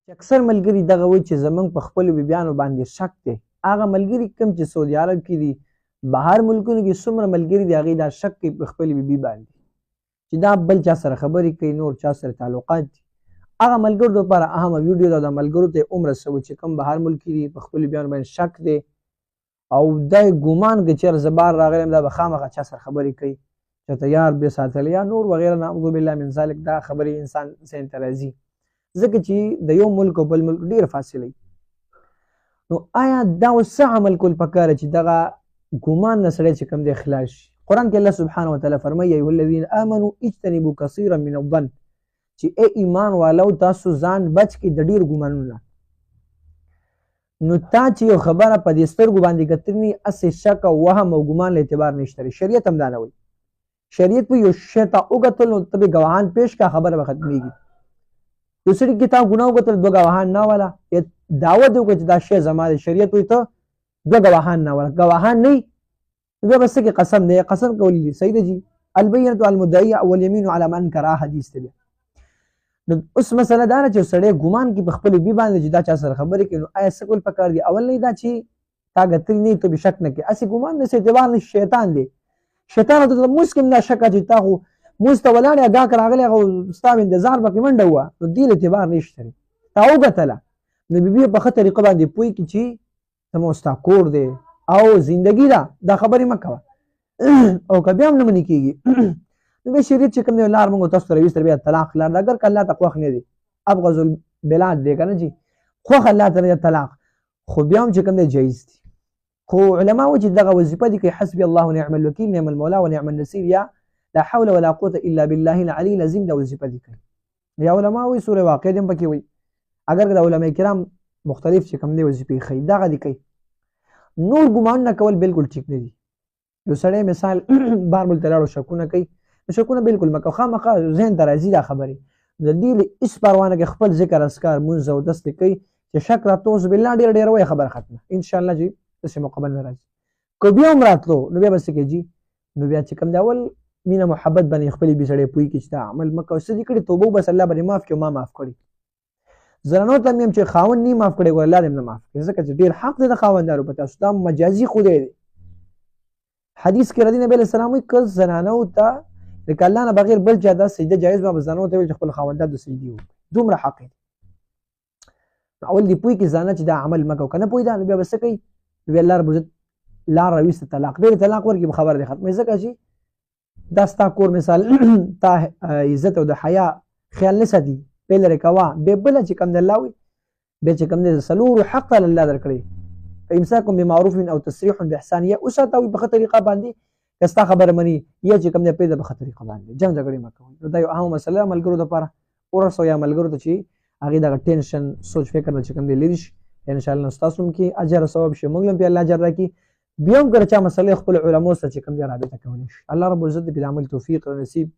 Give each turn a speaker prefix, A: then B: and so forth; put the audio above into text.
A: چې اکثر ملګري دغه وایي چې زمونږ په خپلو بیبیانو باندې شک دی. هغه ملګري کوم چې سعودي عرب کې دي، بهر ملکونو کې څومره ملګري دي هغې دا شک کوي په خپلې بیبي باندې چې دا بل چا سره خبرې کوي، نور چا سره تعلقات دي. هغه ملګرو دپاره اهمه ویډیو ده. د ملګرو ته یې رسوي چې کوم بهر ملک کې دي، په خپلو بیبیانو باندې شک دی او دا یې ګمان کوي چې زه بهر راغلی یم دا به خامخا چا سره خبرې کوي، چاته یار بې ساتلی یا نور وغیره نعوذ بالله من ذلک. دا خبرې انسان ذهن ته راځي ځکه چې د یو ملک او بل ملک ډېره فاصله وي. نو آیا دا اوس څه عمل کول پکار چې دغه ګمان نه سړی چې کوم دی خلاص شي؟ قرآن کې الله سبحانه وتعالی فرمایي یا ایها الذین آمنوا اجتنبوا کثیرا من الظن، چې ای ایمان والو تاسو ځان بچ کړئ د ډېر ګمانونو نه. نو تا چې یو خبره په دې سترګو باندې کتلي هسې شک او وهم او ګمان له اعتبار نشته. شریعت هم دا نه وایي. شریعت په یو شی ته وکتل نو ته به ګواهان پیش کا خبره به ختمېږي. یو سړي کې تا ګناه وکتل دوه ګواهان نه والا دعوه دې وکړه چې دا شی زما دی، شریعت وایي ته دوه ګواهان نه والا، ګواهان نه وي نو بیا به څه کې قسم دی، قسم کول دي. صحیح ده جي. البینة علی المدعی والیمین علی من انکر حدیث دی. نو اوس مسله دا ده چې سړی ګمان کې په خپلې بیبي باندې چې دا چا سره خبرې کوي، نو آیا څه کول پکار دي؟ اول نه دا چې تا ګتلي نه ته به شک نه کوې، هسې ګمان داسې اعتبار نه شیطان دی. شیطان ته موږ کې هم دا شک چې تا خو موږ ته ولاړ یا ګاک راغلی هغه ستا انتظار پکې منډه وه، نو دې اعتبار نشته دی. تا وګتله نو بیبي په ښه طریقه باندې پوه کړي چې زما ستا کور دی او زندګي ده، دا خبرې مه کوه. او که بیا هم نه منې کېږي نو بیا شریعت چې کوم دی لار موږ تاسو ته راویسته بیا طلاق لار ده. اګر که الله ته خوښ نه دی، ابغض البلاد دی که نه جي، خوښ الله ته نه طلاق، خو بیا هم چې کوم دی جایز دی. خو علما وایي چې دغه وظیفه دي کوي حسبي الله ونعم الوکیل نعم المولا ونعم النصير یا لا حول ولا قوة الا بالله العلي العظیم. دا وظیفه دي کوي. یا علما وایي سوره واقع دې هم پکې وایي. اگر که د علما کرام مختلف چې کوم دی وظیفې ښیي دغه دي کوي. نور ګمانونه کول بالکل ټیک نه دي. یو سړی مثال بهر ملک ته لاړو شکونه کوي، شکونه بالکل مه کوه، خامخا ذهن ته راځي دا خبرې د دې هېڅ پروا نه کوي، خپل ذکر اذکار مونځ او دس دې کوي چې شک راته اوس بالله ډېر ډېر وایي خبره ختمه انشاءالله جي داسې مقابل نه راځي. که بیا هم راتلو نو بیا به څه کوي جي، نو بیا چې کوم دی اول مینه محبت باندې خپلې بي سړی پوهېږي چې دا عمل مه کوه، څه دې کړي توبه وباسه الله به دې معاف کړي او ما معاف کړي. زنانو ته هم چې خاوند نه معاف کړی الله دې هم نه معاف کړي، ځکه چې ډېر حق دی د خاوندانو په تاسو، دا مجازي خدای دی. حدیث کې راځي نبی علیه السلام وایي که زنانو ته د الله نه بغیر بل چا دا سجده جایز به زنانو ته ویل چې خپل خاوندان د سجدې وکړي، دومره حق دی. اول دې پوهېږي زنانه چې دا عمل مه کوه، که نه پوهېده نو بیا به څه کوي، نو بیا الله رب العزت لار راویسته طلاق، ډېر طلاق ورکړي به خبره دې ختمه، ځکه چې دا ستا کور مثال تا عزت او د حیا خیال نه ساتي، بې لرې کوه، بې بله چې کوم دی الله وایي بیا چې کوم دی د څلورو حق الله درکړی فامساک بمعروف او تسریح باحسان، یا وساته په ښه طریقه باندې که ستا خبره مني یا چې کوم دی پرېږده په ښه طریقه باندې، جنګ جګړې مه کوئ. نو دا یو اهمه مسله ده ملګرو دپاره ورسوه، یا ملګرو ته چې هغې دغه ټینشن سوچ فکر نه چې کوم دی لرې شي انشاءالله ستاسو هم کې اجر او ثواب شي، موږ هم پرې الله اجر راکړي. بیا هم که چا مسلې خپلو علماو سره چې کوم دی رابطه کولی شي. الله رب العزت دې پرې د عمل توفیق او نصیب